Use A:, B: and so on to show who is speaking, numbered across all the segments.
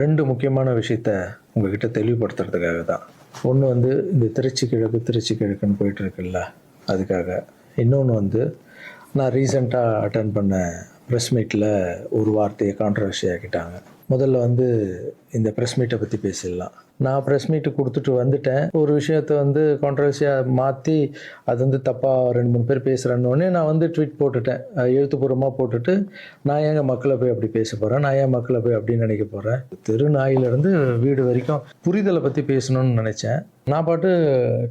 A: 2 முக்கியமான விஷயத்த உங்ககிட்ட தெளிவுபடுத்துறதுக்காக தான். ஒண்ணு வந்து இந்த திருச்சி கிழக்குன்னு போயிட்டு இருக்குல்ல, அதுக்காக. இன்னொன்னு வந்து நான் ரீசெண்டா அட்டெண்ட் பண்ண பிரஸ் மீட்ல ஒரு வார்த்தைய கான்ட்ரோவர்சி ஆக்கிட்டாங்க. முதல்ல வந்து இந்த பிரஸ் மீட்ட பத்தி பேசிடலாம். நான் பிரஸ் மீட் குடுத்துட்டு வந்துட்டேன். ஒரு விஷயத்த வந்து கான்ட்ரோவர்சியா மாத்தி, அது வந்து தப்பா 2, 3 பேர் பேசுறன்னோனே நான் வந்து ட்வீட் போட்டுட்டேன். எழுத்துப்பூர்வமா போட்டுட்டு, நான் ஏங்க மக்கள போய் அப்படி பேச போறேன்? நான் ஏன் மக்கள போய் அப்படி நினைக்க போறேன்? தெரு நாயிலிருந்து வீடு வரைக்கும் புரிதல பத்தி பேசணும்னு நினைச்சேன். நான் பாட்டு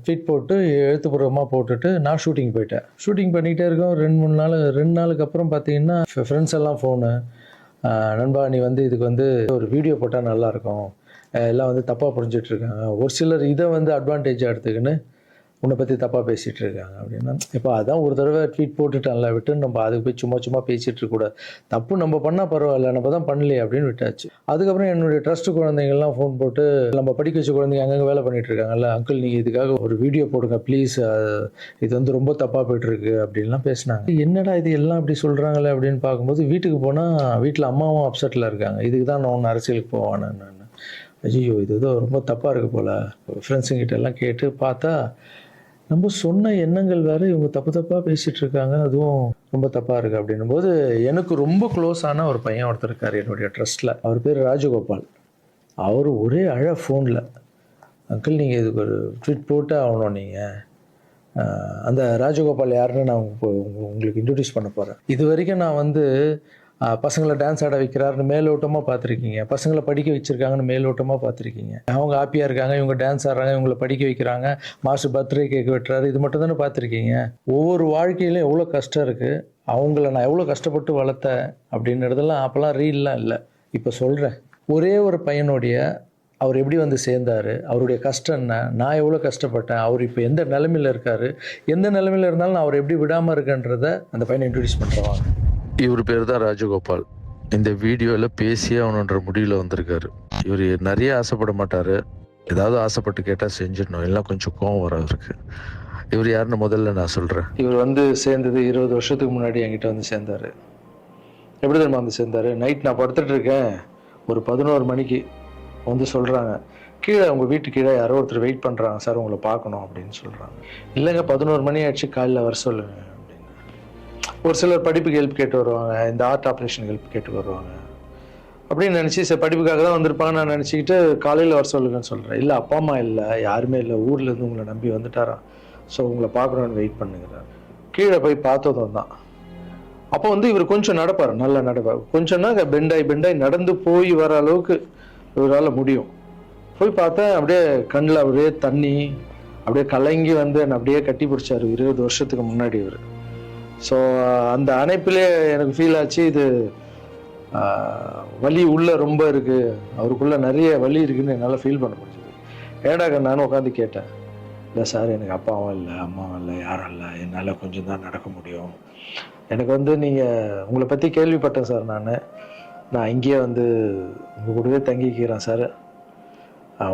A: ட்வீட் போட்டு எழுத்துப்பூர்வமா போட்டுட்டு நான் ஷூட்டிங் போயிட்டேன். ஷூட்டிங் பண்ணிக்கிட்டே இருக்கோம். 2 நாளுக்கு அப்புறம் பார்த்தீங்கன்னா, ஃப்ரெண்ட்ஸ் எல்லாம் ஃபோனு. நண்பா நீ வந்து இதுக்கு வந்து ஒரு வீடியோ போட்டா நல்லாயிருக்கும். எல்லாம் வந்து தப்பா புரிஞ்சுட்டு இருக்காங்க. ஒரு சிலர் இத வந்து அட்வான்டேஜா எடுத்துக்கின்னு உன்னை பத்தி தப்பா பேசிட்டு இருக்காங்க அப்படின்னா, இப்ப அதான் ஒரு தடவை ட்வீட் போட்டுட்டான்ல விட்டு நம்ம அதுக்கு போய் சும்மா பேசிட்டு இருக்க கூடாது. தப்பு நம்ம பண்ணா பரவாயில்ல, நம்ம தான் பண்ணலையே அப்படின்னு விட்டாச்சு. அதுக்கப்புறம் என்னுடைய ட்ரஸ்ட் குழந்தைங்கள்லாம் ஃபோன் போட்டு, நம்ம படிக்க வச்ச குழந்தைங்க அங்கங்க வேலை பண்ணிட்டு இருக்காங்கல்ல, அங்கிள் நீங்க இதுக்காக ஒரு வீடியோ போடுங்க ப்ளீஸ், இது வந்து ரொம்ப தப்பா போயிட்டு இருக்கு அப்படின்லாம் பேசினாங்க. என்னடா இது எல்லாம் இப்படி சொல்றாங்களே அப்படின்னு பார்க்கும்போது, வீட்டுக்கு போனா வீட்டுல அம்மாவும் அப்செட்ல இருக்காங்க. இதுக்கு தான் நான் ஒன்று அரசியலுக்கு போவானு. ஐயோ இது ஏதோ ரொம்ப தப்பா இருக்கு போல. ஃப்ரெண்ட்ஸுங்கிட்ட எல்லாம் கேட்டு பார்த்தா, நம்ம சொன்ன எண்ணங்கள் வேற, இவங்க தப்பா பேசிட்டு இருக்காங்க, அதுவும் ரொம்ப தப்பா இருக்கு அப்படின்னும் போது, எனக்கு ரொம்ப க்ளோஸ் ஆன ஒரு பையன் ஒருத்தர் இருக்காரு என்னுடைய ட்ரஸ்ட்ல. அவர் பேர் ராஜகோபால். அவரு ஒரே ஃபோன்ல, அங்கிள் நீங்க இதுக்கு ஒரு ட்வீட் போட்டு ஆகணும் நீங்க. அந்த ராஜகோபால் யாருன்னு நான் உங்களுக்கு இன்ட்ரடியூஸ் பண்ண போறேன். இது வரைக்கும் நான் வந்து பசங்களை டான்ஸ் ஆட வைக்கிறாருன்னு மேலோட்டமாக பார்த்துருக்கீங்க, பசங்களை படிக்க வச்சிருக்காங்கன்னு மேலோட்டமாக பார்த்துருக்கீங்க. அவங்க ஹாப்பியாக இருக்காங்க, இவங்க டான்ஸ் ஆடுறாங்க, இவங்களை படிக்க வைக்கிறாங்க, மாஸ்டர் பர்த்டே கேக் வெட்டுறாரு, இது மட்டும் தானே பார்த்துருக்கீங்க. ஒவ்வொரு வாழ்க்கையிலும் எவ்வளோ கஷ்டம் இருக்குது, அவங்கள நான் எவ்வளோ கஷ்டப்பட்டு வளர்த்தேன் அப்படின்றதெல்லாம் அப்போல்லாம் ரீல்லாம் இல்லை. இப்போ சொல்கிறேன், ஒரே ஒரு பையனுடைய அவர் எப்படி வந்து சேர்ந்தார், அவருடைய கஷ்டம் என்ன, நான் எவ்வளோ கஷ்டப்பட்டேன், அவர் இப்போ எந்த நிலைமையில் இருக்கார், எந்த நிலைமையில் இருந்தாலும் நான் அவர் எப்படி விடாமல் இருக்கன்றதை அந்த பையனை இன்ட்ரடியூஸ் பண்ணுறவாங்க.
B: இவர் பேர் தான் ராஜகோபால். இந்த வீடியோவில் பேசியே அவனுன்ற முடிவில் வந்திருக்காரு. இவர் நிறைய ஆசைப்பட மாட்டார், ஏதாவது ஆசைப்பட்டு கேட்டால் செஞ்சிடணும், எல்லாம் கொஞ்சம் கோவம் வர அவருக்கு. இவர் யாருன்னு முதல்ல நான் சொல்கிறேன்.
A: இவர் வந்து சேர்ந்தது 20 வருஷத்துக்கு முன்னாடி என்கிட்ட வந்து சேர்ந்தார். எப்படி தெரியுமா வந்து சேர்ந்தார்? நைட் நான் படுத்துட்டு இருக்கேன், ஒரு 11 மணிக்கு வந்து சொல்கிறாங்க, கீழே உங்கள் வீட்டு கீழே யாரோ ஒருத்தர் வெயிட் பண்ணுறாங்க சார், உங்களை பார்க்கணும் அப்படின்னு சொல்கிறாங்க. இல்லைங்க 11 மணி ஆயிடுச்சு, காலையில் வர சொல்லுங்க அப்படின்னு. ஒரு சிலர் படிப்புக்கு ஹெல்ப் கேட்டு வருவாங்க, இந்த ஆர்ட் ஆப்ரேஷன் ஹெல்ப் கேட்டு வருவாங்க அப்படின்னு நினச்சி, சரி படிப்புக்காக தான் வந்திருப்பாங்கன்னு நான் நினச்சிக்கிட்டு காலையில் வர சொல்லுங்கன்னு சொல்கிறேன். இல்லை அப்பா அம்மா இல்லை, யாருமே இல்லை, ஊர்லேருந்து உங்களை நம்பி வந்துட்டாராம், ஸோ உங்களை பார்க்கணுன்னு வெயிட் பண்ணுங்கிறார். கீழே போய் பார்த்ததும் தான். அப்போ வந்து இவர் கொஞ்சம் நடப்பார், நல்லா நடப்பார். கொஞ்சம்னா பெண்டாய் நடந்து போய் வர அளவுக்கு இவரால் முடியும். போய் பார்த்தேன், அப்படியே கண்ணில் அப்படியே தண்ணி, அப்படியே கலங்கி வந்து என்னை அப்படியே கட்டி பிடிச்சாரு 20 வருஷத்துக்கு முன்னாடி இவர். ஸோ அந்த அணைப்பிலே எனக்கு ஃபீல் ஆச்சு, இது வலி உள்ள ரொம்ப இருக்குது, அவருக்குள்ள நிறைய வலி இருக்குன்னு என்னால் ஃபீல் பண்ண முடிஞ்சது. ஏடாக நானும் உட்காந்து கேட்டேன், இல்லை சார் எனக்கு அப்பாவும் இல்லை அம்மாவும் இல்லை யாரும் இல்லை, என்னால் கொஞ்சம் தான் நடக்க முடியும். எனக்கு வந்து நீங்கள் உங்களை பற்றி கேள்விப்பட்டேன் சார், நான் இங்கேயே வந்து உங்கள் கூடவே தங்கிக்கிறேன் சார்,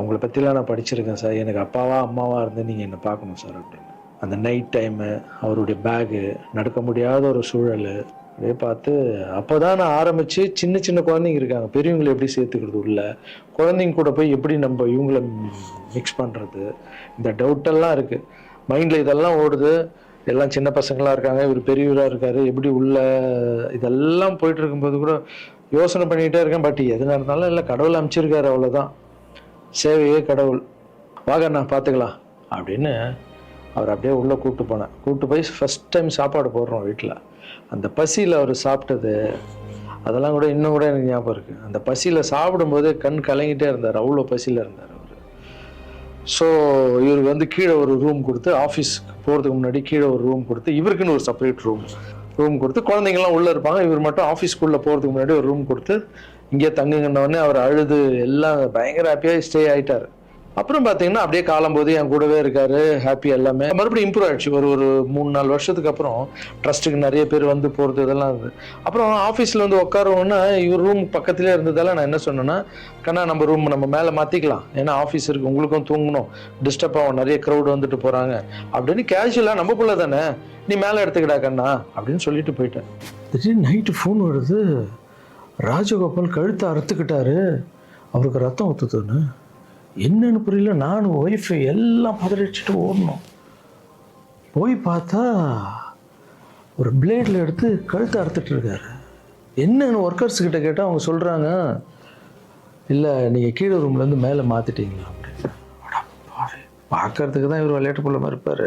A: உங்களை பற்றிலாம் நான் படிச்சிருக்கேன் சார், எனக்கு அப்பாவா அம்மாவா இருந்து நீங்கள் என்னை பார்க்கணும் சார் அப்படின்னு. அந்த நைட் டைமு, அவருடைய பேகு, நடக்க முடியாத ஒரு சூழல் அப்படியே பார்த்து, அப்போ தான் நான் ஆரம்பித்து சின்ன குழந்தைங்க இருக்காங்க, பெரியவங்களை எப்படி சேர்த்துக்கிறது உள்ள, குழந்தைங்க கூட போய் எப்படி நம்ம இவங்கள மிக்ஸ் பண்ணுறது, இந்த டவுட்டெல்லாம் இருக்குது மைண்டில், இதெல்லாம் ஓடுது. எல்லாம் சின்ன பசங்களாக இருக்காங்க, இவர் பெரியவராக இருக்கார், எப்படி உள்ள இதெல்லாம் போயிட்டு இருக்கும்போது கூட யோசனை பண்ணிக்கிட்டே இருக்கேன். பட் எது நடந்தாலும் இல்லை, கடவுள் அமைச்சிருக்காரு, அவ்வளோதான், சேவையே கடவுள், வாங்க நான் பார்த்துக்கலாம் அப்படின்னு அவர் அப்படியே உள்ளே கூப்பிட்டு போய் ஃபஸ்ட் டைம் சாப்பாடு போடுறோம் வீட்டில். அந்த பசியில் அவர் சாப்பிட்டது அதெல்லாம் கூட இன்னும் கூட எனக்கு ஞாபகம் இருக்குது. அந்த பசியில் சாப்பிடும்போது கண் கலங்கிட்டே இருந்தார், அவ்வளோ பசியில் இருந்தார் அவர். ஸோ இவருக்கு வந்து கீழே ஒரு ரூம் கொடுத்து, ஆஃபீஸ்க்கு போகிறதுக்கு முன்னாடி கீழே ஒரு ரூம் கொடுத்து, இவருக்குன்னு ஒரு செப்பரேட் ரூம் கொடுத்து, குழந்தைங்கள்லாம் உள்ளே இருப்பாங்க, இவர் மட்டும் ஆஃபீஸ்க்குள்ளே போகிறதுக்கு முன்னாடி ஒரு ரூம் கொடுத்து இங்கே தங்குங்கன்னொடனே அவர் அழுது எல்லாம் பயங்கர ஹாப்பியாக ஸ்டே ஆகிட்டார். அப்புறம் பார்த்தீங்கன்னா அப்படியே காலம்போது என் கூடவே இருக்காரு, ஹாப்பி, எல்லாமே மறுபடியும் இம்ப்ரூவ் ஆயிடுச்சு. ஒரு 3-4 வருஷத்துக்கு அப்புறம் ட்ரஸ்ட்டுக்கு நிறைய பேர் வந்து போகிறது இதெல்லாம் இருந்தது. அப்புறம் ஆஃபீஸில் வந்து உட்காருவோன்னா இவர் ரூம் பக்கத்துலேயே இருந்ததால் நான் என்ன சொன்னேன்னா, கண்ணா நம்ம ரூம் நம்ம மேலே மாற்றிக்கலாம், ஏன்னா ஆஃபீஸ் இருக்குது, உங்களுக்கும் தூங்கணும், டிஸ்டர்ப் ஆகும், நிறைய க்ரௌடு வந்துட்டு போகிறாங்க அப்படின்னு கேஷுவலாக, நம்ம பிள்ளை தானே, நீ மேலே எடுத்துக்கிடா கண்ணா அப்படின்னு சொல்லிட்டு போயிட்டேன். திடீர்னு நைட்டு ஃபோன் வருது, ராஜகோபால் கழுத்தை அறுத்துக்கிட்டாரு, அவருக்கு ரத்தம் ஊற்றுதுன்னு என்னன்னு புரியல. நானும் ஒய்ஃபு எல்லாம் பதறிச்சுட்டு ஓடணும். போய் பார்த்தா ஒரு பிளேடில் எடுத்து கழுத்தை அறுத்துட்டு இருக்காரு. என்னன்னு ஒர்க்கர்ஸ் கிட்ட கேட்டால் அவங்க சொல்கிறாங்க, இல்லை நீங்கள் கீழே ரூம்லேருந்து மேலே மாற்றிட்டீங்களா அப்படின்னு. பார்க்கறதுக்கு தான் இவர் விளையாட்டு பிள்ளை மாதிரி இருப்பார்,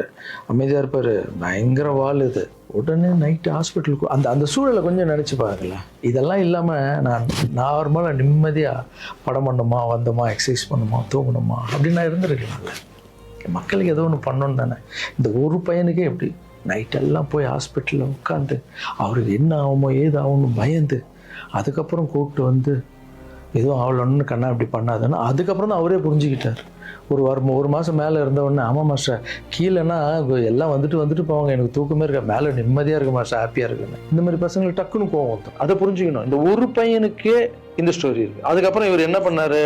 A: அமைதியாக இருப்பார், பயங்கர வால் இது. உடனே நைட்டு ஹாஸ்பிட்டலுக்கு அந்த சூழலை கொஞ்சம் நினச்சி பாருங்களேன். இதெல்லாம் இல்லாமல் நான் நார்மலாக நிம்மதியாக படம் பண்ணோமா, வந்தோமா, எக்ஸசைஸ் பண்ணோமா, தூங்கணுமா அப்படின்னு நான் இருந்திருக்கலாம்ல. மக்களுக்கு ஏதோ ஒன்று பண்ணணும் தானே. இந்த ஒரு பையனுக்கே எப்படி நைட்டெல்லாம் போய் ஹாஸ்பிட்டலில் உட்காந்து அவருக்கு என்ன ஆகுமோ ஏது ஆகும்னு பயந்து, அதுக்கப்புறம் கூப்பிட்டு வந்து எதுவும் ஆகலன்னு கண்ணா இப்படி பண்ணாதுன்னு அதுக்கப்புறம் தான் அவரே புரிஞ்சுக்கிட்டார். ஒரு மாதம் மேலே இருந்தவொடனே, ஆமாம் மாஸ்டர் கீழேன்னா எல்லாம் வந்துட்டு போவாங்க, எனக்கு தூக்கமே இருக்க, மேலே நிம்மதியாக இருக்கு மாஸ்டர், ஹாப்பியாக இருக்குன்னு. இந்த மாதிரி பசங்களுக்கு டக்குன்னு கோவம் வந்துடும். அதை புரிஞ்சுக்கணும். இந்த ஒரு பையனுக்கே இந்த ஸ்டோரி இருக்குது. அதுக்கப்புறம் இவர் என்ன பண்ணார்,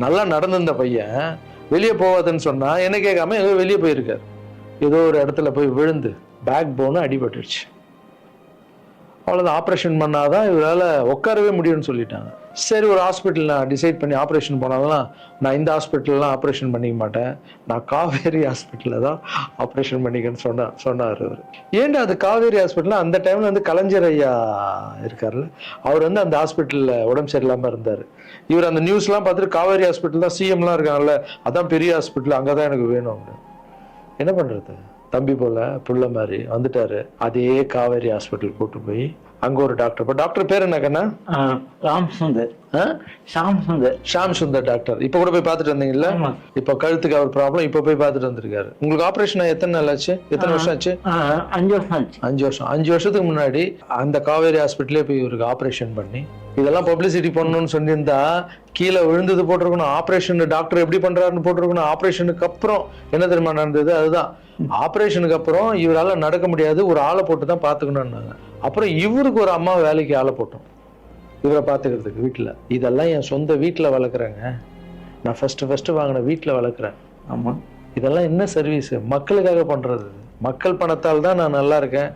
A: நல்லா நடந்திருந்த பையன் வெளியே போவாதுன்னு சொன்னால் என்ன கேட்காம ஏதோ வெளியே போயிருக்காரு. ஏதோ ஒரு இடத்துல போய் விழுந்து பேக் போனு அடிபட்டுருச்சு. அவ்வளோதான், ஆப்ரேஷன் பண்ணாதான் இவரால் உட்காரவே முடியும்னு சொல்லிட்டாங்க. சரி, ஒரு ஹாஸ்பிட்டல் நான் டிசைட் பண்ணி ஆப்ரேஷன் போனாலும் நான் இந்த ஹாஸ்பிட்டல்லாம் ஆப்ரேஷன் பண்ணிக்க மாட்டேன், நான் காவேரி ஹாஸ்பிட்டலில் தான் ஆப்ரேஷன் பண்ணிக்கன்னு சொன்னார் அவர். ஏன்டா அது காவேரி ஹாஸ்பிட்டலில் அந்த டைமில் வந்து கலைஞர் ஐயா இருக்கார்ல, அவர் வந்து அந்த ஹாஸ்பிட்டலில் உடம்பு சரியில்லாமல் இருந்தார். இவர் அந்த நியூஸ்லாம் பார்த்துட்டு காவேரி ஹாஸ்பிட்டல் தான் சிஎம்லாம் இருக்காங்கல்ல, அதான் பெரிய ஹாஸ்பிட்டல், அங்கே தான் எனக்கு வேணும் அப்படின்னு. என்ன பண்ணுறது, தம்பி போல புள்ள மாதிரி வந்துட்டாரு. அதே காவேரி ஹாஸ்பிட்டல் கூட்டு போய் அங்க ஒரு டாக்டர், இப்போ டாக்டர் பேர் என்ன கண்ணா? ஷாம் சுந்தர் டாக்டர். இப்ப கூட போய் பார்த்துட்டு வந்தீங்கல்ல, இப்ப கழுத்துக்கு அவர் ப்ராப்ளம், இப்ப போய் பார்த்துட்டு வந்திருக்காரு. உங்களுக்கு ஆபரேஷன் எத்தனை நாள் ஆச்சு, எத்தனை வருஷம் ஆச்சு?
C: 5 வருஷம் ஆச்சு.
A: 5 வருஷம். 5 வருஷத்துக்கு முன்னாடி அந்த காவேரி ஹாஸ்பிட்டலே போய் இவருக்கு ஆபரேஷன் பண்ணி, இதெல்லாம் பப்ளிசிட்டி பண்ணணும்னு சொல்லியிருந்தா கீழே விழுந்தது போட்டிருக்கணும், ஆபரேஷன் டாக்டர் எப்படி பண்றாருன்னு போட்டிருக்கணும். ஆபரேஷனுக்கு அப்புறம் என்ன தெரியுமா நடந்தது, அதுதான் ஆபரேஷனுக்கு அப்புறம் இவரால் நடக்க முடியாது, ஒரு ஆளை போட்டு தான் பார்த்துக்கணும்னாங்க. அப்புறம் இவருக்கு ஒரு அம்மா வேலைக்கு ஆளை போட்டோம் இவரை பார்த்துக்கிறதுக்கு வீட்டில். இதெல்லாம் என் சொந்த வீட்டில் வளர்க்குறேங்க, நான் ஃபர்ஸ்ட் வாங்கின வீட்டில் வளர்க்குறேன்.
C: ஆமாம்,
A: இதெல்லாம் என்ன சர்வீஸு, மக்களுக்காக பண்ணுறது. மக்கள் பணத்தால் தான் நான் நல்லா இருக்கேன்.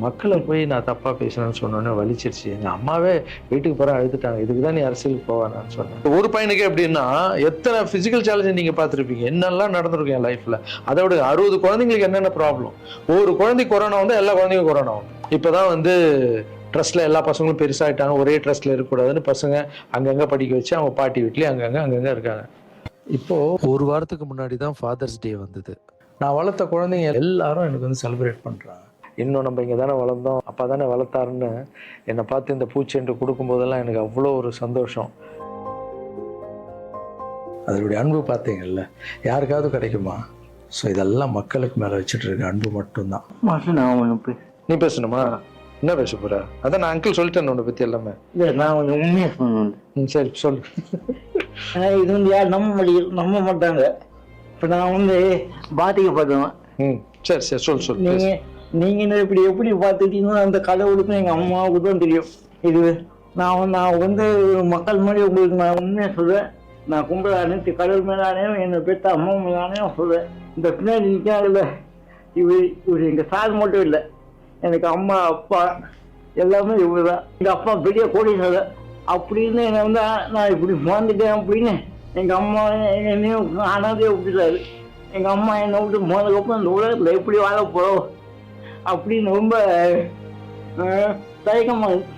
A: மக்களை போய் நான் தப்பாக பேசுறேன்னு சொன்னோன்னே வலிச்சிருச்சு. எங்கள் அம்மாவே வீட்டுக்கு போகிற அழுதுட்டாங்க, இதுக்கு தான் நீ அரசியலுக்கு போவானான்னு சொன்னேன். ஒரு பையனுக்கு எப்படின்னா எத்தனை ஃபிசிக்கல் சேலஞ்சு நீங்கள் பார்த்துருப்பீங்க, என்னெல்லாம் நடந்திருக்கும் என் லைஃப்பில். அதை விட 60 குழந்தைங்களுக்கு என்னென்ன ப்ராப்ளம். ஒரு குழந்தைக்கு கொரோனா வந்து எல்லா குழந்தைக்கும் கொரோனா வந்து. இப்போ தான் வந்து ட்ரஸ்ட்டில் எல்லா பசங்களும் பெருசாகிட்டாங்க, ஒரே ட்ரஸ்ட்டில் இருக்கக்கூடாதுன்னு பசங்க அங்கங்கே படிக்க வச்சு அவங்க பாட்டி வீட்லேயே அங்கங்கே இருக்காங்க. இப்போது ஒரு வாரத்துக்கு முன்னாடி தான் ஃபாதர்ஸ் டே வந்தது. நான் வளர்த்த குழந்தைங்க எல்லாரும் எனக்கு வந்து செலிப்ரேட் பண்ணுறாங்க. இன்னும் நம்ம இங்கே தானே வளர்ந்தோம், அப்பா தானே வளர்த்தாருன்னு என்னை பார்த்து இந்த பூச்செண்டு கொடுக்கும்போதெல்லாம் எனக்கு அவ்வளோ ஒரு சந்தோஷம். அதனுடைய அன்பு பார்த்தீங்கல்ல, யாருக்காவது கிடைக்குமா? ஸோ இதெல்லாம் மக்களுக்கு மேலே வச்சுட்டு இருக்க அன்பு மட்டும்தான். நீ பேசணுமா? என்ன பேச போற? அதான் நான் அங்கிள் சொல்லிட்டேன் உன்னை பற்றி எல்லாமே.
C: இல்லை, நான் கொஞ்சம் உண்மையாக சொல்லணும்.
A: சரி சொல்லு.
C: இது வந்து யார் நம்ப மாட்டாங்க. இப்போ நான் வந்து பாதிக்கப்பட்டவன்.
A: சரி சொல்லு.
C: நீங்க எப்படி பார்த்துட்டீங்கன்னா அந்த கடவுளுக்கும் எங்க அம்மாவுக்கு தான் தெரியும். இது நான் வந்து மக்கள் மாதிரி உங்களுக்கு நான் உண்மையா சொல்றேன். நான் கும்பிட அனைத்து கடவுள் மேலானேயும் என்னை பெற்ற அம்மா மேலானேயும் சொல்றேன். இந்த பின்னாடி நிற்காதுல்ல, இவர் எங்க சார் மட்டும் இல்லை, எனக்கு அம்மா அப்பா எல்லாமே இவர் தான். எங்க அப்பா பெரிய கோடீஸ்வரர் அப்படின்னு என்னை வந்து நான் இப்படி வாழ்ந்துட்டேன் அப்படின்னு எங்க அம்மா என்னையும் அனாதையை விட்டுட்டாரு. எங்க அம்மா என்னை விட்டு போனதுக்கப்புறம் இந்த உலகத்துல எப்படி வாழ போறோம் அப்படின்னு ரொம்ப தயக்கமா இருக்கு.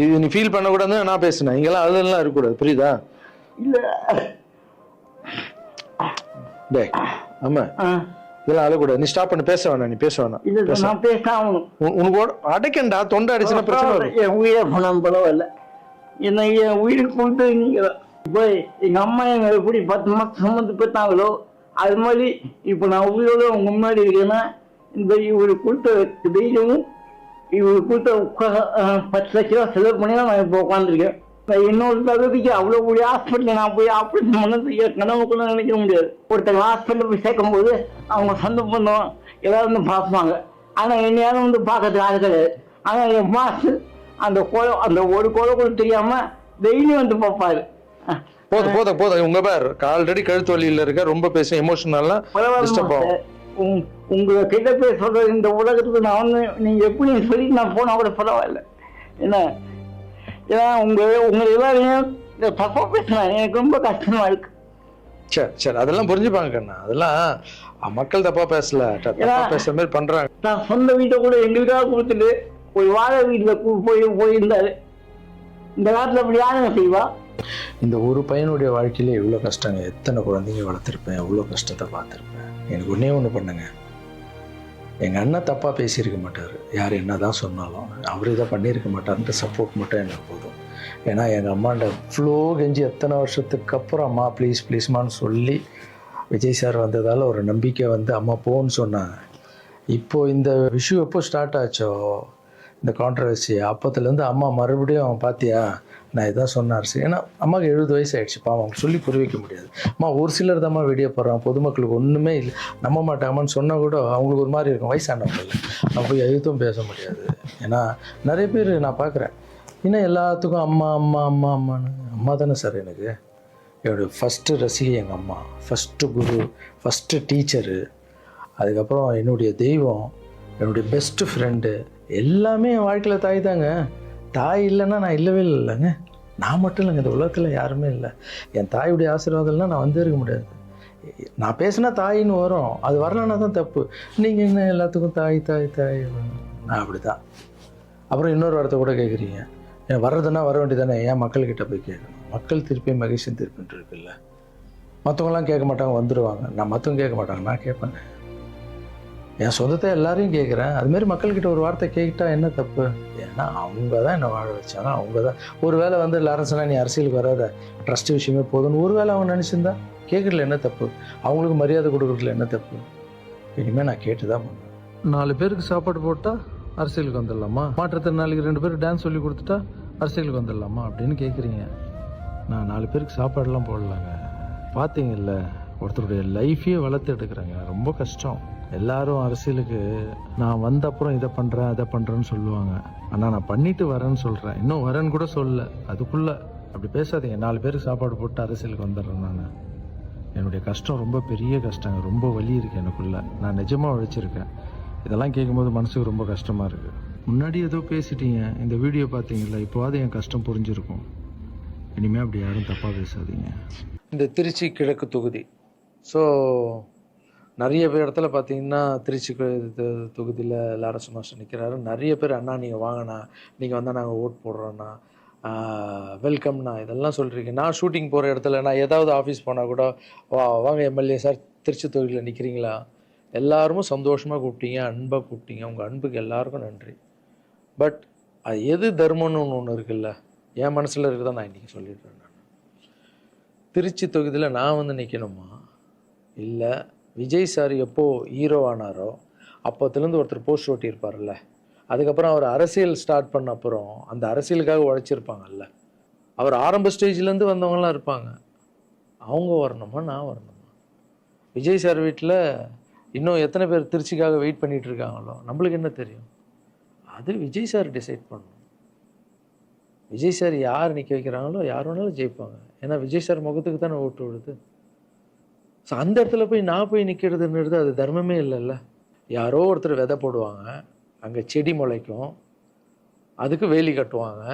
A: இது நீ ஃபீல் பண்ண கூடாது, நான் பேசுனேன். இங்கெல்லாம் அதெல்லாம் இருக்கக்கூடாது, புரியுதா?
C: இல்ல
A: டேய், ஆமா இதெல்லாம் அழக்கூடாது. நீ ஸ்டாப் பண்ணி பேச வேணாம், நீ பேச வேணாம்.
C: நான் பேசாமணும்.
A: உனக்கு அடைக்கண்டா, தொண்டை அடிச்சுன்னா பிரச்சனை.
C: என் உயிரை போனாலும் பரவாயில்ல, என்ன என் உயிருக்கு கொண்டு நீங்க இப்போ எங்க அம்மா எங்க எப்படி 10 மாசம் சுமந்து பெற்றாங்களோ அது மாதிரி இப்போ நான் உயிரோட உங்க முன்னாடி இருக்கேன்னா இந்த இவரு கொடுத்த தைரியமும் இவரு கொடுத்த 10 லட்ச ரூபா செலவு பண்ணி தான் நான் இப்போ உட்காந்துருக்கேன். இன்னொரு தகுதிக்கு அவ்வளோ கூடிய ஹாஸ்பிட்டல் நான் போய் ஆப்ரேஷன் பண்ணதுக்கு கனவுக்குள்ள நினைக்க முடியாது. ஒருத்தங்க ஹாஸ்பிட்டல் போய் சேர்க்கும் போது அவங்க சொந்த பந்தம் எல்லாரும் வந்து பார்ப்பாங்க, ஆனால் என்னையாலும் வந்து பார்க்கறதுக்கு ஆள் கிடையாது. ஆனால் என் மாசு அந்த ஒரு கோலை கூட தெரியாம டெய்லி வந்து பார்ப்பாரு.
A: போதும் உங்க பேர் ஆல்ரெடி கழுத்து வலியில இருக்க, ரொம்ப பேச எமோஷனல்லாம் டிஸ்டர்ப் ஆகும்.
C: உங்க கிட்ட போய் சொல்ற இந்த உலகத்துக்கு நான் வந்து நீங்க எப்படி சொல்லி நான் போனா கூட பரவாயில்ல. என்ன ஏன்னா உங்களை எல்லாரையும் தப்பா பேசுறாங்க, எனக்கு ரொம்ப கஷ்டமா இருக்கு.
A: சரி சரி, அதெல்லாம் புரிஞ்சுப்பாங்க கண்ணா. அதெல்லாம் மக்கள் தப்பா பேசல, தப்பா பேசுற மாதிரி பண்றாங்க.
C: நான் சொந்த வீட்டை கூட எங்களுக்காக கொடுத்துட்டு ஒரு வாழை வீட்டுல போயிருந்தாரு. இந்த காலத்துல அப்படி யாருங்க செய்வா?
A: இந்த ஒரு பையனுடைய வாழ்க்கையில எவ்வளோ கஷ்டங்க, எத்தனை குழந்தைங்க வளர்த்துருப்பேன், எவ்வளோ கஷ்டத்தை பார்த்துருப்பேன். எனக்கு ஒன்றே ஒன்று பண்ணுங்க, எங்கள் அண்ணன் தப்பாக பேசியிருக்க மாட்டார், யார் என்ன தான் சொன்னாலும் அவர் இதை பண்ணியிருக்க மாட்டார்ன்ட்டு சப்போர்ட் மட்டும் எனக்கு போதும். ஏன்னா எங்கள் அம்மாண்ட ஃப்ளோ கெஞ்சி எத்தனை வருஷத்துக்கு அப்புறம் அம்மா ப்ளீஸ் ப்ளீஸ்மான்னு சொல்லி விஜய் சார் வந்ததால் ஒரு நம்பிக்கை வந்து அம்மா போன்னு சொன்னாங்க. இப்போது இந்த விஷயம் எப்போ ஸ்டார்ட் ஆச்சோ இந்த கான்ட்ரவர்சி, அப்போத்துலேருந்து அம்மா மறுபடியும் பார்த்தியா நான் இதான் சொன்னார். சரி, ஏன்னா அம்மாவுக்கு 70 வயசு ஆகிடுச்சு, பாவம் அவங்க சொல்லி புரிய வைக்க முடியாது. அம்மா ஒரு சிலர் தான் வீடியோ போடுறான், பொதுமக்களுக்கு ஒன்றுமே இல்லை, நம்ப மாட்டாங்கன்னு சொன்னால் கூட அவங்களுக்கு ஒரு மாதிரி இருக்கும், வயசானவங்க இல்லை, நம்ம போய் எழுத்தும் பேச முடியாது. ஏன்னா நிறைய பேர் நான் பார்க்குறேன், இன்னும் எல்லாத்துக்கும் அம்மா அம்மா அம்மா அம்மான்னு. அம்மா தானே சார் எனக்கு என்னுடைய ஃபஸ்ட்டு ரசிகை, எங்கள் அம்மா ஃபஸ்ட்டு குரு, ஃபஸ்ட்டு டீச்சரு, அதுக்கப்புறம் என்னுடைய தெய்வம், என்னுடைய பெஸ்ட்டு ஃப்ரெண்டு, எல்லாமே என் வாழ்க்கையில் தாய் தாங்க. தாய் இல்லைன்னா நான் இல்லவே இல்லைங்க, நான் மட்டும் இல்லைங்க, இந்த உலகத்தில் யாருமே இல்லை. என் தாயுடைய ஆசீர்வாதம்னா நான் வந்தே இருக்க முடியாது. நான் பேசினா தாயின்னு வரும், அது வரலன்னா தான் தப்பு. நீங்கள் என்ன எல்லாத்துக்கும் தாய் தாய் தாய், நான் அப்படி தான். அப்புறம் இன்னொரு வார்த்தை கூட கேட்குறீங்க, ஏன் வர்றதுன்னா வர வேண்டியதானே, ஏன் மக்கள்கிட்ட போய் கேட்கணும்? மக்கள் திருப்பி மகிழ்ச்சியும் திருப்பின்ட்டு இருக்குல்ல. மற்றவங்களாம் கேட்க மாட்டாங்க, வந்துடுவாங்க. நான் மற்றவங்க கேட்க மாட்டாங்க, நான் கேட்பேன். என் சொந்தத்தை எல்லாரையும் கேட்குறேன், அதுமாரி மக்கள்கிட்ட ஒரு வார்த்தை கேட்டா என்ன தப்பு? ஏன்னா அவங்க தான் என்னை வாழ வச்சாங்க, அவங்க தான். ஒரு வேளை வந்து லாரன்ஸ்னா நீ அரசியலுக்கு வராத, ட்ரஸ்ட் விஷயமே போதும்னு ஒரு வேளை அவங்க நினச்சிருந்தா கேட்குறதுல என்ன தப்பு? அவங்களுக்கு மரியாதை கொடுக்குறதுல என்ன தப்பு? இனிமேல் நான் கேட்டு தான் பண்ணுவேன். 4 பேருக்கு சாப்பாடு போட்டால் அரசியலுக்கு வந்துடலாமா? மாற்றுத்திறனாளிக்கு 2 பேருக்கு டான்ஸ் சொல்லி கொடுத்துட்டா அரசியலுக்கு வந்துடலாமா அப்படின்னு கேட்குறீங்க. நான் 4 பேருக்கு சாப்பாடெல்லாம் போடலாங்க. பார்த்தீங்கல்ல, ஒருத்தருடைய லைஃபையே வளர்த்து எடுக்கிறேங்க, ரொம்ப கஷ்டம். எல்லாரும் அரசியலுக்கு நான் வந்த அப்புறம் இதை பண்ணுறேன் அதை பண்ணுறேன்னு சொல்லுவாங்க, ஆனால் நான் பண்ணிட்டு வரேன்னு சொல்கிறேன், இன்னும் வரேன்னு கூட சொல்லலை. அதுக்குள்ளே அப்படி பேசாதீங்க. 4 பேருக்கு சாப்பாடு போட்டு அரசியலுக்கு வந்துடுறேன். நான் என்னுடைய கஷ்டம் ரொம்ப பெரிய கஷ்டங்க, ரொம்ப வலி இருக்குது எனக்குள்ளே, நான் நிஜமாக உழைச்சிருக்கேன். இதெல்லாம் கேட்கும்போது மனசுக்கு ரொம்ப கஷ்டமாக இருக்குது. முன்னாடி ஏதோ பேசிட்டீங்க, இந்த வீடியோ பார்த்தீங்களா, இப்போவாது என் கஷ்டம் புரிஞ்சிருக்கும். இனிமேல் அப்படி யாரும் தப்பாக பேசாதீங்க. இந்த திருச்சி கிழக்கு தொகுதி, ஸோ நிறைய பேர் இடத்துல பார்த்தீங்கன்னா திருச்சி தொகுதியில் லாரன்ஸ் மாஸ்டர் நிற்கிறாரு. நிறைய பேர் அண்ணா நீங்கள் வாங்கண்ணா, நீங்கள் வந்தால் நாங்கள் ஓட் போடுறோண்ணா, வெல்கம்ண்ணா, இதெல்லாம் சொல்கிறீங்க. நான் ஷூட்டிங் போகிற இடத்துல நான் ஏதாவது ஆஃபீஸ் போனால் கூட வாங்க எம்எல்ஏ சார் திருச்சி தொகுதியில் நிற்கிறீங்களா, எல்லாருமே சந்தோஷமாக கூப்பிட்டீங்க, அன்பாக கூப்பிட்டீங்க. உங்கள் அன்புக்கு எல்லாருக்கும் நன்றி. பட் அது எது தர்மம்னு ஒன்று இருக்குல்ல, என் மனசில் இருக்குதான் நான் இன்றைக்கி சொல்லிடுறேன். நான் திருச்சி தொகுதியில் நான் வந்து நிற்கணுமா, இல்லை விஜய் சார் எப்போது ஹீரோ ஆனாரோ அப்போத்துலேருந்து ஒருத்தர் போஸ்ட் ஓட்டியிருப்பார்ல, அதுக்கப்புறம் அவர் அரசியல் ஸ்டார்ட் பண்ண அப்புறம் அந்த அரசியலுக்காக உழைச்சிருப்பாங்கல்ல, அவர் ஆரம்ப ஸ்டேஜ்லேருந்து வந்தவங்களாம் இருப்பாங்க, அவங்க வரணுமா நான் வரணுமா? விஜய் சார் வீட்டில் இன்னும் எத்தனை பேர் திருச்சிக்காக வெயிட் பண்ணிகிட்டு இருக்காங்களோ நம்மளுக்கு என்ன தெரியும்? அது விஜய் சார் டிசைட் பண்ணணும். விஜய் சார் யார் நிற்க வைக்கிறாங்களோ யார் வேணாலும் ஜெயிப்பாங்க. ஏன்னா விஜய் சார் முகத்துக்கு தானே ஓட்டு விடுது. ஸோ அந்த இடத்துல போய் நான் போய் நிற்கிறதுன்றது அது தர்மமே இல்லைல்ல. யாரோ ஒருத்தர் விதை போடுவாங்க, அங்கே செடி முளைக்கும், அதுக்கு வேலி கட்டுவாங்க,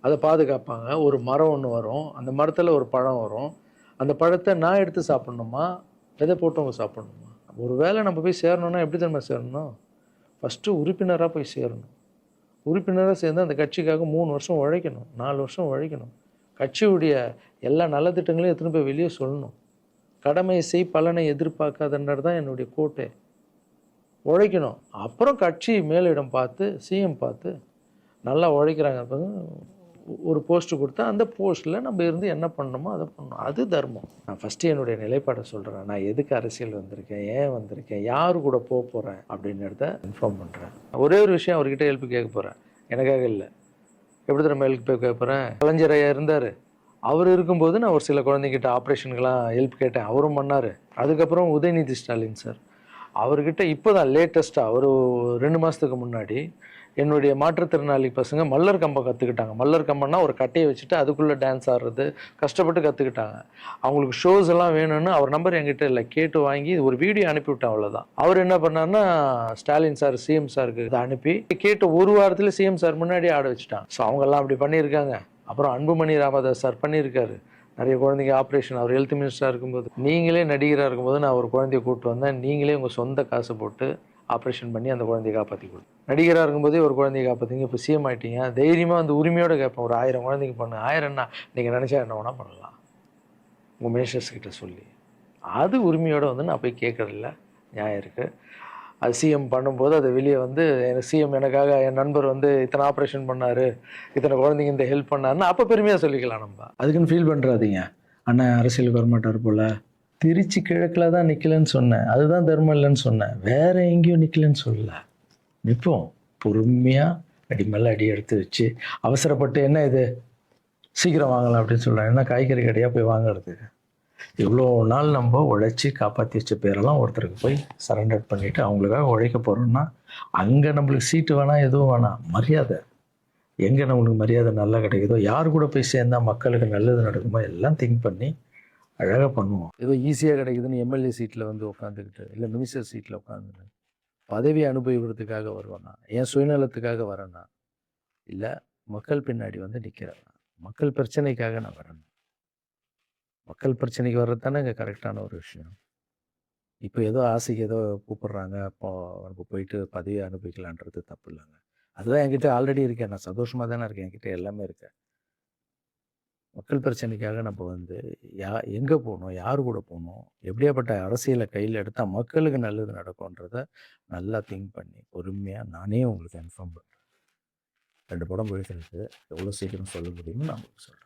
A: அதை பாதுகாப்பாங்க, ஒரு மரம் ஒன்று வரும், அந்த மரத்தில் ஒரு பழம் வரும், அந்த பழத்தை நான் எடுத்து சாப்பிட்ணுமா விதை போட்டவங்க சாப்பிட்ணுமா? ஒரு வேளை நம்ம போய் சேரணும்னா எப்படி நம்ம சேரணும்? ஃபஸ்ட்டு உறுப்பினராக போய் சேரணும். உறுப்பினராக சேர்ந்து அந்த கட்சிக்காக 3 வருஷம் உழைக்கணும், 4 வருஷம் உழைக்கணும். கட்சியுடைய எல்லா நலத்திட்டங்களையும் எத்தனை போய் வெளியே சொல்லணும். கடமையை செய் பலனை எதிர்பார்க்காதன்றது தான் என்னுடைய கோட்டை. உழைக்கணும். அப்புறம் கட்சி மேலிடம் பார்த்து சிஎம் பார்த்து நல்லா உழைக்கிறாங்க ஒரு போஸ்ட்டு கொடுத்தா அந்த போஸ்ட்டில் நம்ம இருந்து என்ன பண்ணணுமோ அதை பண்ணணும். அது தர்மம். நான் ஃபஸ்ட்டு என்னுடைய நிலைப்பாடை சொல்கிறேன். நான் எதுக்கு அரசியல் வந்திருக்கேன், ஏன் வந்திருக்கேன், யார் கூட போக போகிறேன் அப்படின்றத இன்ஃபார்ம் பண்ணுறேன். ஒரே ஒரு விஷயம் அவர்கிட்ட ஹெல்ப் கேட்க போகிறேன், எனக்காக இல்லை. எப்படி தான் ஹெல்ப் கேட்க போகிறேன்? கலைஞர் ஐயா இருந்தார், அவர் இருக்கும்போது நான் ஒரு சில குழந்தைங்கிட்ட ஆப்ரேஷனுக்கெல்லாம் ஹெல்ப் கேட்டேன், அவரும் பண்ணார். அதுக்கப்புறம் உதயநிதி ஸ்டாலின் சார், அவர்கிட்ட இப்போ தான் லேட்டஸ்ட்டாக ஒரு 2 மாதத்துக்கு முன்னாடி என்னுடைய மாற்றுத்திறனாளி பசங்க மல்லர் கம்பம் கற்றுக்கிட்டாங்க. மல்லர் கம்பம்னா ஒரு கட்டையை வச்சுட்டு அதுக்குள்ளே டான்ஸ் ஆடுறது கஷ்டப்பட்டு கற்றுக்கிட்டாங்க. அவங்களுக்கு ஷோஸ் எல்லாம் வேணும்னு அவர் நம்பர் என்கிட்ட இல்லை, கேட்டு வாங்கி ஒரு வீடியோ அனுப்பிவிட்டேன், அவ்வளோதான். அவர் என்ன பண்ணார்னா ஸ்டாலின் சார் சிஎம் சாருக்கு இதை அனுப்பி கேட்டு ஒரு வாரத்தில் சிஎம் சார் முன்னாடி ஆட வச்சுட்டாங்க. ஸோ அவங்கெல்லாம் அப்படி பண்ணியிருக்காங்க. அப்புறம் அன்புமணி ராமதாஸ் சார் பண்ணியிருக்காரு. நிறைய குழந்தைங்க ஆப்ரேஷன், அவர் ஹெல்த் மினிஸ்டராக இருக்கும்போது, நீங்களே நடிகராக இருக்கும்போது நான் ஒரு குழந்தைய கூப்பிட்டு வந்தேன், நீங்களே உங்கள் சொந்த காசு போட்டு ஆப்ரேஷன் பண்ணி அந்த குழந்தைய காப்பாற்றி கொடுத்து, நடிகராக இருக்கும்போதே ஒரு குழந்தைய காப்பாற்றிங்க, இப்போ சிஎம் ஆகிட்டீங்க, தைரியமாக வந்து உரிமையோடு கேட்பேன், ஒரு 1000 குழந்தைக்கு பண்ணு. 1000 நீங்கள் நினச்சா என்ன வேணால் பண்ணலாம் உங்கள் மினிஸ்டர்ஸ் கிட்ட சொல்லி. அது உரிமையோடு வந்து நான் போய் கேட்குறதில்ல, நியாயம் இருக்குது. அது சிஎம் பண்ணும்போது அதை வெளியே வந்து சிஎம் எனக்காக என் நண்பர் வந்து இத்தனை ஆப்ரேஷன் பண்ணார், இத்தனை குழந்தைங்க இந்த ஹெல்ப் பண்ணாருன்னு அப்போ பெருமையாக சொல்லிக்கலாம். நம்ம அதுக்குன்னு ஃபீல் பண்ணுறாதீங்க, அண்ணன் அரசியலுக்கு வரமாட்டார் போல். திருச்சி கிழக்கில் தான் நிற்கலன்னு சொன்னேன், அதுதான் தர்மம் இல்லைன்னு சொன்னேன், வேறு எங்கேயும் நிற்கலன்னு சொல்லல. நிற்போம் பொறுமையாக, அடி மேலே அடி எடுத்து வச்சு, அவசரப்பட்டு என்ன இது சீக்கிரம் வாங்கலாம் அப்படின்னு சொல்கிறேன். என்ன காய்கறி கடையாக போய் வாங்குறதுக்கு? இவ்வளோ நாள் நம்ம உழைச்சி காப்பாற்றி வச்ச பேரெல்லாம் ஒருத்தருக்கு போய் சரண்டர் பண்ணிவிட்டு அவங்களுக்காக உழைக்க போகிறோம்னா, அங்கே நம்மளுக்கு சீட்டு வேணாம், எதுவும் வேணாம், மரியாதை. எங்கே நம்மளுக்கு மரியாதை நல்லா கிடைக்குதோ, யார் கூட போய் சேர்ந்தால் மக்களுக்கு நல்லது நடக்குமோ எல்லாம் திங்க் பண்ணி அழகாக பண்ணுவோம். ஏதோ ஈஸியாக கிடைக்குதுன்னு எம்எல்ஏ சீட்டில் வந்து உட்காந்துக்கிட்டு, இல்லை மினிஸ்டர் சீட்டில் உட்காந்துட்டு பதவி அனுபவிக்கிறதுக்காக வருவேனா, என் சுயநலத்துக்காக வரேனா, இல்லை மக்கள் பின்னாடி வந்து நிற்கிறேன், மக்கள் பிரச்சனைக்காக நான் வரேன். மக்கள் பிரச்சனைக்கு வர்றது தானே இங்கே கரெக்டான ஒரு விஷயம். இப்போ ஏதோ ஆசைக்கு ஏதோ கூப்பிட்றாங்க, அப்போ நம்ம போயிட்டு பதவியை அனுபவிக்கலான்றது தப்பு இல்லைங்க. அதுதான் என்கிட்ட ஆல்ரெடி இருக்கேன், நான் சந்தோஷமாக தானே இருக்கேன், என்கிட்ட எல்லாமே இருக்கேன். மக்கள் பிரச்சனைக்காக நம்ம வந்து எங்கே போகணும், யார் கூட போகணும், எப்படியாப்பட்ட அரசியலை கையில் எடுத்தால் மக்களுக்கு நல்லது நடக்கும்ன்றத நல்லா திங்க் பண்ணி பொறுமையாக நானே உங்களுக்கு இன்ஃபார்ம் பண்ணுறேன். 2 படம் போயிட்டு எவ்வளோ சீக்கிரம் சொல்ல முடியுமோ நான் உங்களுக்கு சொல்கிறேன்.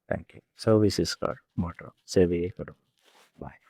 A: தேங்க்யூ. சர்வீஸ் இஸ் காட், மாற்றம் சேவையே கடும். பாய்.